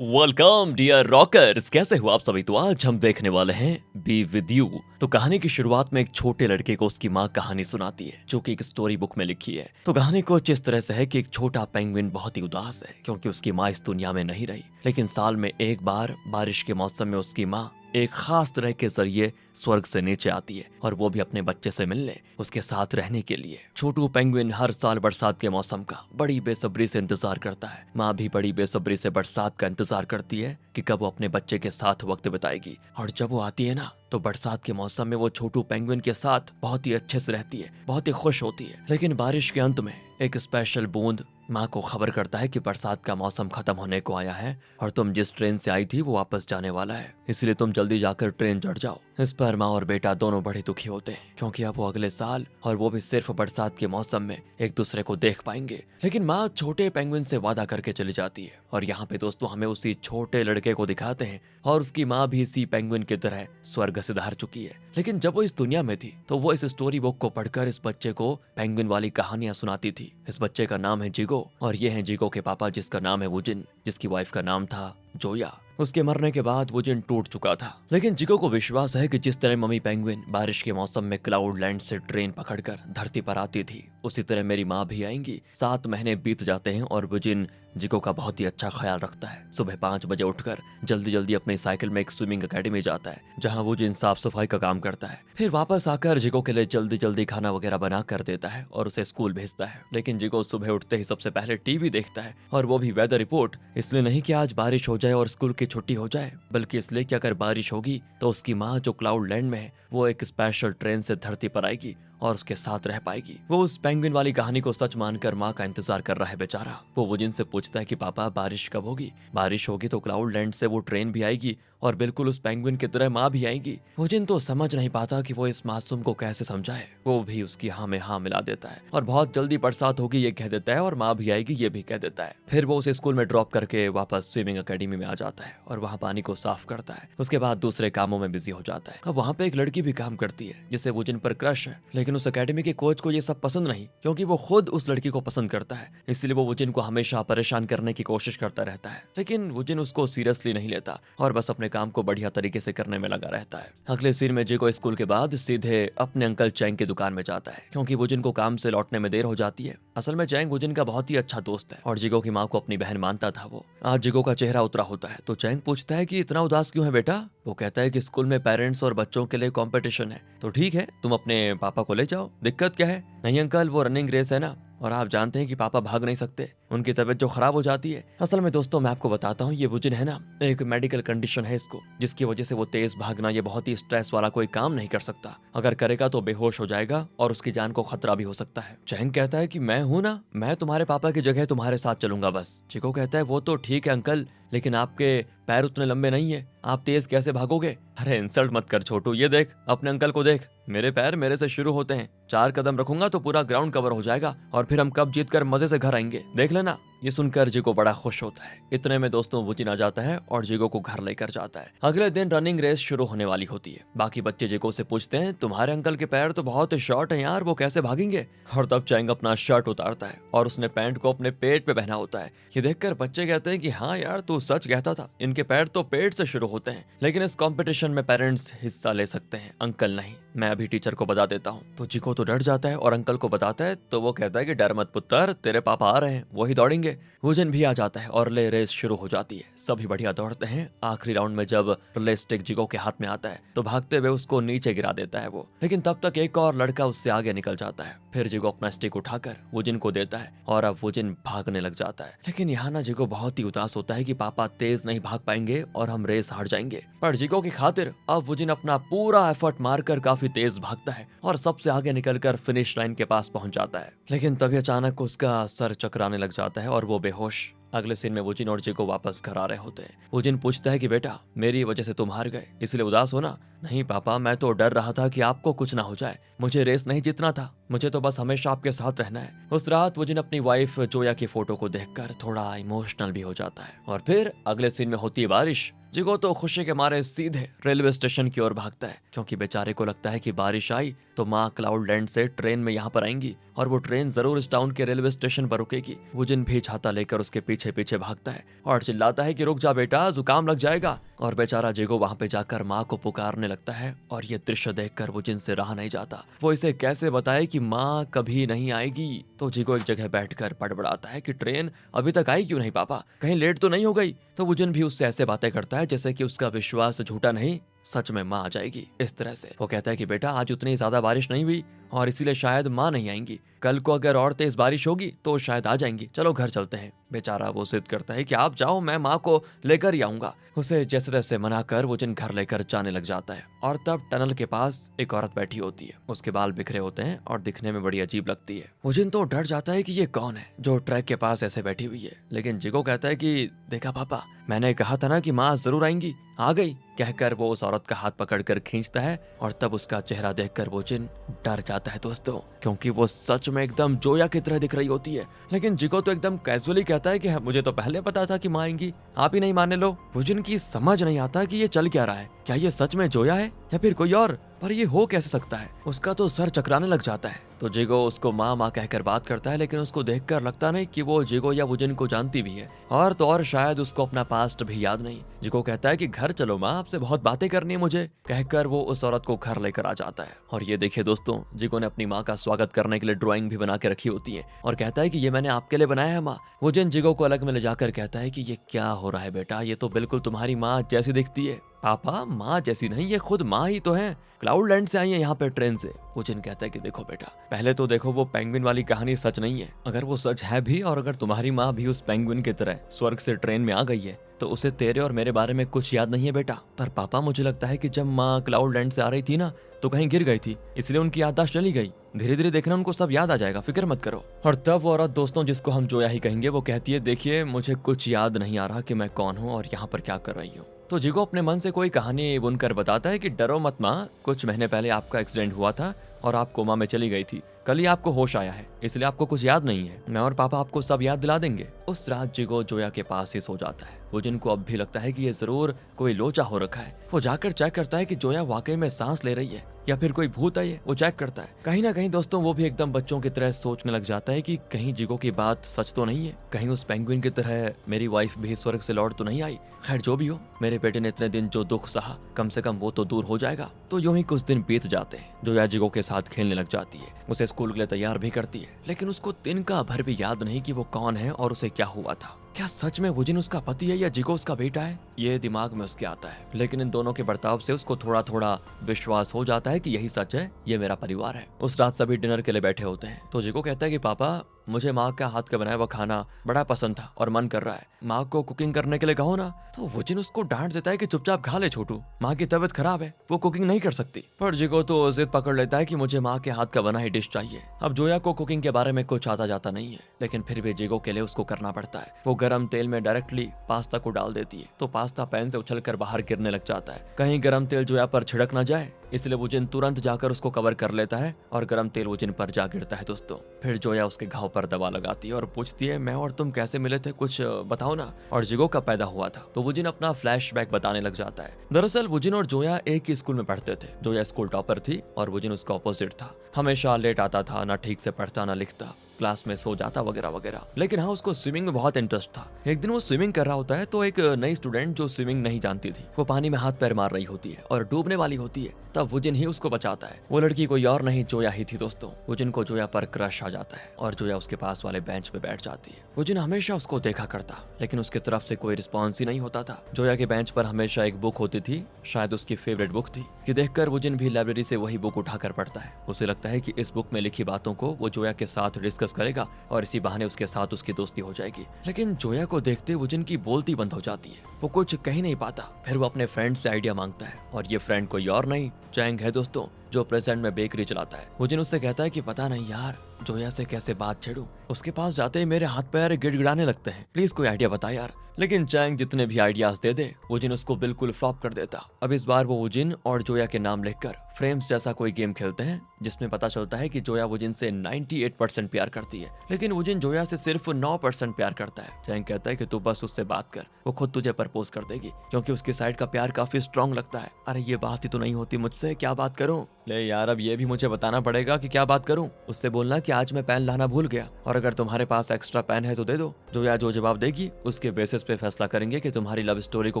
Welcome dear rockers, कैसे हो आप सभी। तो आज हम देखने वाले हैं बी विद यू। तो कहानी की शुरुआत में एक छोटे लड़के को उसकी माँ कहानी सुनाती है जो कि एक स्टोरी बुक में लिखी है। तो कहानी कुछ इस तरह से है कि एक छोटा पेंगुइन बहुत ही उदास है क्योंकि उसकी माँ इस दुनिया में नहीं रही, लेकिन साल में एक बार बारिश के मौसम में उसकी माँ एक खास तरह के जरिए स्वर्ग से नीचे आती है और वो भी अपने बच्चे से मिलने, उसके साथ रहने के लिए। छोटू पेंगुइन हर साल बरसात के मौसम का बड़ी बेसब्री से इंतजार करता है। माँ भी बड़ी बेसब्री से बरसात का इंतजार करती है कि कब वो अपने बच्चे के साथ वक्त बिताएगी। और जब वो आती है ना, तो बरसात के मौसम में वो छोटू पेंगुइन के साथ बहुत ही अच्छे से रहती है, बहुत ही खुश होती है। लेकिन बारिश के अंत में एक स्पेशल बूंद माँ को खबर करता है कि बरसात का मौसम खत्म होने को आया है और तुम जिस ट्रेन से आई थी वो वापस जाने वाला है, इसलिए तुम जल्दी जाकर ट्रेन चढ़ जाओ। इस पर माँ और बेटा दोनों बड़े दुखी होते हैं क्योंकि अब वो अगले साल और वो भी सिर्फ बरसात के मौसम में एक दूसरे को देख पाएंगे। लेकिन माँ छोटे पेंगुइन से वादा करके चली जाती है और यहाँ पे दोस्तों हमें उसी छोटे लड़के को दिखाते हैं और उसकी माँ भी इसी पेंगुइन की तरह स्वर्ग से धार चुकी है। लेकिन जब वो इस दुनिया में थी तो वो इस स्टोरी बुक को पढ़कर इस बच्चे को पेंगुइन वाली कहानियां सुनाती थी। इस बच्चे का नाम है जिगो और ये है जिगो के पापा जिसका नाम है वुजिन, जिसकी वाइफ का नाम था जोया। उसके मरने के बाद वुजिन टूट चुका था, लेकिन जिगो को विश्वास है कि जिस तरह मम्मी पेंगुइन बारिश के मौसम में क्लाउड लैंड से ट्रेन पकड़कर धरती पर आती थी, उसी तरह मेरी माँ भी आएंगी। 7 महीने बीत जाते हैं और वुजिन जिगो का बहुत ही अच्छा ख्याल रखता है। सुबह 5 बजे उठकर जल्दी जल्दी अपनी साइकिल में एक स्विमिंग अकेडमी जाता है जहाँ वुजिन साफ सफाई का काम करता है। फिर वापस आकर जिगो के लिए जल्दी जल्दी खाना वगैरह बना कर देता है और उसे स्कूल भेजता है। लेकिन जिगो सुबह उठते ही सबसे पहले टीवी देखता है और वो भी वेदर रिपोर्ट, इसलिए नहीं कि आज बारिश हो जाए और स्कूल की छुट्टी हो जाए, बल्कि इसलिए कि अगर बारिश होगी तो उसकी माँ जो क्लाउड लैंड में है वो एक स्पेशल ट्रेन से धरती पर आएगी और उसके साथ रह पाएगी। वो उस पेंगुइन वाली कहानी को सच मानकर माँ का इंतजार कर रहा है बेचारा। वो वुजिन से पूछता है कि पापा बारिश कब होगी, बारिश होगी तो क्लाउड लैंड से वो ट्रेन भी आएगी और बिल्कुल उस पेंगुइन की तरह माँ भी आएगी। वुजिन तो समझ नहीं पाता कि वो इस मासूम को कैसे समझाए। वो भी उसकी हाँ में हाँ मिला देता है और बहुत जल्दी बरसात होगी ये कह देता है और माँ भी आएगी ये भी कह देता है। फिर वो उसे स्कूल में ड्रॉप करके वापस स्विमिंग अकेडमी में आ जाता है और वहाँ पानी को साफ करता है। उसके बाद दूसरे कामों में बिजी हो जाता है। अब वहाँ पे एक लड़की भी काम करती है जिसे वुजिन पर क्रश है, लेकिन उस अकेडमी के कोच को ये सब पसंद नहीं क्योंकि वो खुद उस लड़की को पसंद करता है, इसलिए वो वुजिन को हमेशा परेशान करने की कोशिश करता रहता है। लेकिन वुजिन उसको सीरियसली नहीं लेता और बस अपने काम को बढ़िया तरीके से करने में लगा रहता है। अगले सीन में जिगो स्कूल के बाद सीधे अपने अंकल चैंग की दुकान में जाता है क्योंकि वुजिन को काम से लौटने में देर हो जाती है। असल में चैंग वुजिन का बहुत ही अच्छा दोस्त है और जिगो की माँ को अपनी बहन मानता था। वो आज जिगो का चेहरा उतरा होता है तो चैंग पूछता है कि इतना उदास क्यों है बेटा। वो कहता है कि स्कूल में पेरेंट्स और बच्चों के लिए कंपटीशन है, तो ठीक है तुम अपने पापा को ले जाओ, दिक्कत क्या है। नहीं अंकल, वो रनिंग रेस है ना और आप जानते हैं कि पापा भाग नहीं सकते, उनकी तबीयत जो खराब हो जाती है। असल में दोस्तों मैं आपको बताता हूँ, ये वुजिन है ना एक मेडिकल कंडीशन है इसको, जिसकी वजह से वो तेज भागना ये बहुत ही स्ट्रेस वाला कोई काम नहीं कर सकता। अगर करेगा तो बेहोश हो जाएगा और उसकी जान को खतरा भी हो सकता है। चैंग कहता है कि मैं हूं ना, मैं तुम्हारे पापा की जगह तुम्हारे साथ चलूंगा बस। चिको कहता है वो तो ठीक है अंकल, लेकिन आपके पैर उतने लंबे नहीं है, आप तेज कैसे भागोगे। अरे इंसल्ट मत कर छोटू, ये देख अपने अंकल को देख, मेरे पैर मेरे से शुरू होते हैं, 4 कदम रखूंगा तो पूरा ग्राउंड कवर हो जाएगा और फिर हम कप जीत कर मजे से घर आएंगे, देख लेना। ये सुनकर जिगो बड़ा खुश होता है। इतने में दोस्तों वुजिन आ जाता है और जिगो को घर लेकर जाता है। अगले दिन रनिंग रेस शुरू होने वाली होती है। बाकी बच्चे जिगो से पूछते हैं तुम्हारे अंकल के पैर तो बहुत शॉर्ट हैं यार, वो कैसे भागेंगे। और तब चैंग अपना शर्ट उतारता है और उसने पैंट को अपने पेट पे पहना होता है। ये देखकर बच्चे कहते हैं कि हाँ यार तू सच कहता था, इनके पैर तो पेट से शुरू होते हैं। लेकिन इस कंपटीशन में पेरेंट्स हिस्सा ले सकते हैं, अंकल नहीं, मैं अभी टीचर को बता देता हूँ। तो जिगो तो डर जाता है और अंकल को बताता है तो वो कहता है कि डर मत पुत्र, तेरे पापा आ रहे हैं, वही दौड़ेंगे। वुजिन भी आ जाता है और रिले रेस शुरू हो जाती है। सभी बढ़िया दौड़ते हैं। आखिरी राउंड में जब रिले स्टिक जिगो के हाथ में आता है तो भागते हुए उसको नीचे गिरा देता है वो, लेकिन तब तक एक और लड़का उससे आगे निकल जाता है। फिर जिगो अपना स्टिक उठाकर वुजिन को देता है और अब वुजिन भागने लग जाता है। लेकिन यहाँ ना जिगो बहुत ही उदास होता है कि पापा तेज नहीं भाग पाएंगे और हम रेस हार जाएंगे। पर जिगो की खातिर अब वुजिन अपना पूरा एफर्ट मारकर काफी तेज भागता है और सबसे आगे निकलकर फिनिश लाइन के पास पहुंच जाता है। लेकिन तभी अचानक उसका सर चकराने लग जाता है और वो बेहोश। अगले सीन में वुजिन और जिगो वापस घर आ रहे होते हैं। वुजिन पूछता है कि बेटा मेरी वजह से तुम हार गए इसलिए उदास हो ना। नहीं पापा, मैं तो डर रहा था कि आपको कुछ ना हो जाए, मुझे रेस नहीं जीतना था, मुझे तो बस हमेशा आपके साथ रहना है। उस रात वुजिन अपनी वाइफ जोया की फोटो को देखकर थोड़ा इमोशनल भी हो जाता है। और फिर अगले सीन में होती है बारिश। जिगो तो खुशी के मारे सीधे रेलवे स्टेशन की ओर भागता है क्योंकि बेचारे को लगता है कि बारिश आई तो माँ क्लाउडलैंड से ट्रेन में यहाँ पर आएंगी और वो ट्रेन जरूर इस टाउन के रेलवे स्टेशन पर रुकेगी। वुजिन भी छाता लेकर उसके पीछे पीछे भागता है और चिल्लाता है कि रुक जा बेटा, जुकाम लग जाएगा। और बेचारा जिगो वहाँ पे जाकर माँ को पुकारने लगता है और ये दृश्य देखकर वुजिन से रहा नहीं जाता। वो इसे कैसे बताए कि माँ कभी नहीं आएगी। तो जिगो एक जगह बैठकर बड़बड़ाता है कि ट्रेन अभी तक आई क्यों नहीं पापा, कहीं लेट तो नहीं हो गई। तो वुजिन भी उससे ऐसे बातें करता है जैसे कि उसका विश्वास झूठा नहीं, सच में माँ आ जाएगी। इस तरह से वो कहता है कि बेटा आज उतनी ज्यादा बारिश नहीं हुई और इसीलिए शायद माँ नहीं आएंगी, कल को अगर और तेज बारिश होगी तो शायद आ जाएंगी, चलो घर चलते हैं। बेचारा वो जिद करता है कि आप जाओ, मैं माँ को लेकर ही आऊंगा। उसे जैसे तैसे मनाकर वुजिन घर लेकर जाने लग जाता है और तब टनल के पास एक औरत बैठी होती है। उसके बाल बिखरे होते हैं और दिखने में बड़ी अजीब लगती है। वुजिन तो डर जाता है कि ये कौन है जो ट्रैक के पास ऐसे बैठी हुई है, लेकिन जिगो कहता है कि देखा पापा, मैंने कहा था ना कि माँ जरूर आएंगी, आ गई। कहकर वो उस औरत का हाथ पकड़कर खींचता है और तब उसका चेहरा देखकर वुजिन डर जाता है दोस्तों, क्योंकि वो सच में एकदम जोया की तरह दिख रही होती है। लेकिन जिगो तो एकदम कैजुअली कहता है कि मुझे तो पहले पता था कि माँ आएंगी, आप ही नहीं माने लो। वुजिन की समझ नहीं आता कि ये चल क्या रहा है, क्या ये सच में जोया है या फिर कोई और, पर ये हो कैसे सकता है। उसका तो सर चकराने लग जाता है। तो जिगो उसको माँ माँ कहकर बात करता है, लेकिन उसको देखकर लगता नहीं कि वो जिगो या वुजिन को जानती भी है, और तो और शायद उसको अपना पास्ट भी याद नहीं। जिगो कहता है कि घर चलो माँ, आपसे बहुत बातें करनी है मुझे। कहकर वो उस औरत को घर लेकर आ जाता है। और ये देखिए दोस्तों, जिगो ने अपनी माँ का स्वागत करने के लिए ड्राइंग भी बना के रखी होती है और कहता है कि ये मैंने आपके लिए बनाया है माँ। वुजिन जिगो को अलग में ले जाकर कहता है कि ये क्या हो रहा है बेटा, ये तो बिल्कुल तुम्हारी माँ जैसी दिखती है। पापा, माँ जैसी नहीं, ये खुद माँ ही तो है, क्लाउडलैंड से आई है यहाँ पे ट्रेन से। वुजिन कहता है कि देखो बेटा, पहले तो देखो वो पेंगुइन वाली कहानी सच नहीं है। अगर वो सच है भी और अगर तुम्हारी माँ भी उस पेंगुइन की तरह स्वर्ग से ट्रेन में आ गई है तो उसे तेरे और मेरे बारे में कुछ याद नहीं है बेटा। पर पापा, मुझे लगता है कि जब माँ क्लाउडलैंड से आ रही थी ना तो कहीं गिर गई थी, इसलिए उनकी याददाश्त चली गई। धीरे धीरे देखना उनको सब याद आ जाएगा, फिक्र मत करो। और तब वो औरत दोस्तों, जिसको हम जोया ही कहेंगे, वो कहती है देखिए मुझे कुछ याद नहीं आ रहा कि मैं कौन हूँ और यहाँ पर क्या कर रही हूँ। तो जिगो अपने मन से कोई कहानी बुनकर बताता है कि डरो मत माँ, कुछ महीने पहले आपका एक्सीडेंट हुआ था और आप कोमा में चली गई थी, कल ही आपको होश आया है, इसलिए आपको कुछ याद नहीं है। मैं और पापा आपको सब याद दिला देंगे। उस रात जिगो जोया के पास ही सो जाता है। वुजिन को अब भी लगता है कि ये जरूर कोई लोचा हो रखा है। वो जाकर चेक करता है कि जोया वाकई में सांस ले रही है या फिर कोई भूत है, वो चेक करता है। कहीं ना कहीं दोस्तों वो भी एकदम बच्चों की तरह सोचने लग जाता है कि कहीं जिगो की बात सच तो नहीं है, कहीं उस पेंगुइन की तरह मेरी वाइफ भी स्वर्ग से लौट तो नहीं आई। खैर जो भी हो, मेरे बेटे ने इतने दिन जो दुख सहा, कम से कम वो तो दूर हो जाएगा। तो यूं ही कुछ दिन बीत जाते हैं। जोया जिगो के साथ खेलने लग जाती है, उसे स्कूल के लिए तैयार भी करती है, लेकिन उसको दिन का भर भी याद नहीं कि वो कौन है और उसे क्या हुआ था। क्या सच में वुजिन उसका पति है या जिगो उसका बेटा है, ये दिमाग में उसके आता है। लेकिन इन दोनों के बर्ताव से उसको थोड़ा थोड़ा विश्वास हो जाता है कि यही सच है, ये मेरा परिवार है। उस रात सभी डिनर के लिए बैठे होते हैं। तो जिगो कहता है कि पापा, मुझे माँ का हाथ का बनाया हुआ खाना बड़ा पसंद था और मन कर रहा है, माँ को कुकिंग करने के लिए कहो ना। तो वुजिन उसको डांट देता है कि चुपचाप खा ले छोटू, माँ की तबीयत खराब है, वो कुकिंग नहीं कर सकती। पर जिगो तो जिद पकड़ लेता है कि मुझे माँ के हाथ का बना ही डिश चाहिए। अब जोया को कुकिंग के बारे में कुछ आता जाता नहीं है, लेकिन फिर भी जिगो के लिए उसको करना पड़ता है। वो गर्म तेल में डायरेक्टली पास्ता को डाल देती है, तो पास्ता पैन से उछलकर बाहर गिरने लग जाता है। कहीं गर्म तेल जोया पर छिड़क ना जाए, इसलिए वुजिन तुरंत जाकर उसको कवर कर लेता है और गर्म तेल वुजिन पर जा गिरता है दोस्तों। फिर जोया उसके घाव पर दवा लगाती है और पूछती है, मैं और तुम कैसे मिले थे, कुछ बताओ ना, और जिगो कब पैदा हुआ था। तो वुजिन अपना फ्लैशबैक बताने लग जाता है। दरअसल वुजिन और जोया एक ही स्कूल में पढ़ते थे। जोया स्कूल टॉपर थी और वुजिन उसका ऑपोजिट था। हमेशा लेट आता था, ना ठीक से पढ़ता ना लिखता, क्लास में सो जाता वगैरह वगैरह। लेकिन हाँ, उसको स्विमिंग में बहुत इंटरेस्ट था। एक दिन वो स्विमिंग कर रहा होता है तो एक नई स्टूडेंट जो स्विमिंग नहीं जानती थी, वो पानी में हाथ पैर मार रही होती है और डूबने वाली होती है। तब वुजिन ही उसको बचाता है। वो लड़की कोई और नहीं, जोया ही थी दोस्तों। वुजिन को जोया पर क्रश आ जाता है और जोया उसके पास वाले बेंच पे बैठ जाती है। वुजिन हमेशा उसको देखा करता, लेकिन उसकी तरफ से कोई रिस्पॉन्स ही नहीं होता था। जोया के बेंच पर हमेशा एक बुक होती थी, शायद उसकी फेवरेट बुक थी, कि देखकर वुजिन भी लाइब्रेरी से वही बुक उठाकर पढ़ता है। उसे लगता है कि इस बुक में लिखी बातों को वो जोया के साथ डिस्कस करेगा और इसी बहाने उसके साथ उसकी दोस्ती हो जाएगी। लेकिन जोया को देखते वुजिन की बोलती बंद हो जाती है, वो कुछ कह नहीं पाता। फिर वो अपने फ्रेंड से आइडिया मांगता है और ये फ्रेंड कोई और नहीं, चैंग है दोस्तों, जो प्रेजेंट में बेकरी चलाता है। वुजिन उससे कहता है कि पता नहीं यार, जोया से कैसे बात छेड़ूं, उसके पास जाते ही मेरे हाथ पैर गिड़गिड़ाने लगते हैं, प्लीज कोई आइडिया बता यार। लेकिन चैंग जितने भी आइडियाज दे दे, वुजिन उसको बिल्कुल फ्लॉप कर देता। अब इस बार वो वुजिन और जोया के नाम लिखकर फ्रेम्स जैसा कोई गेम खेलते हैं जिसमें पता चलता है कि जोया वुजिन से 98% प्यार करती है, लेकिन वुजिन जोया से सिर्फ 9% प्यार करता है। चैंग कहता है कि तू बस उससे बात कर, वो खुद तुझे प्रपोज कर देगी, क्योंकि उसकी साइड का प्यार काफी स्ट्रांग लगता है। अरे ये बात ही तो नहीं होती मुझसे, क्या बात करूं? ले यार, अब ये भी मुझे बताना पड़ेगा कि क्या बात करूं। उससे बोलना कि आज मैं पेन लाना भूल गया और अगर तुम्हारे पास एक्स्ट्रा पेन है तो दे दो। जोया जो जवाब देगी उसके बेसिस पे फैसला करेंगे कि तुम्हारी लव स्टोरी को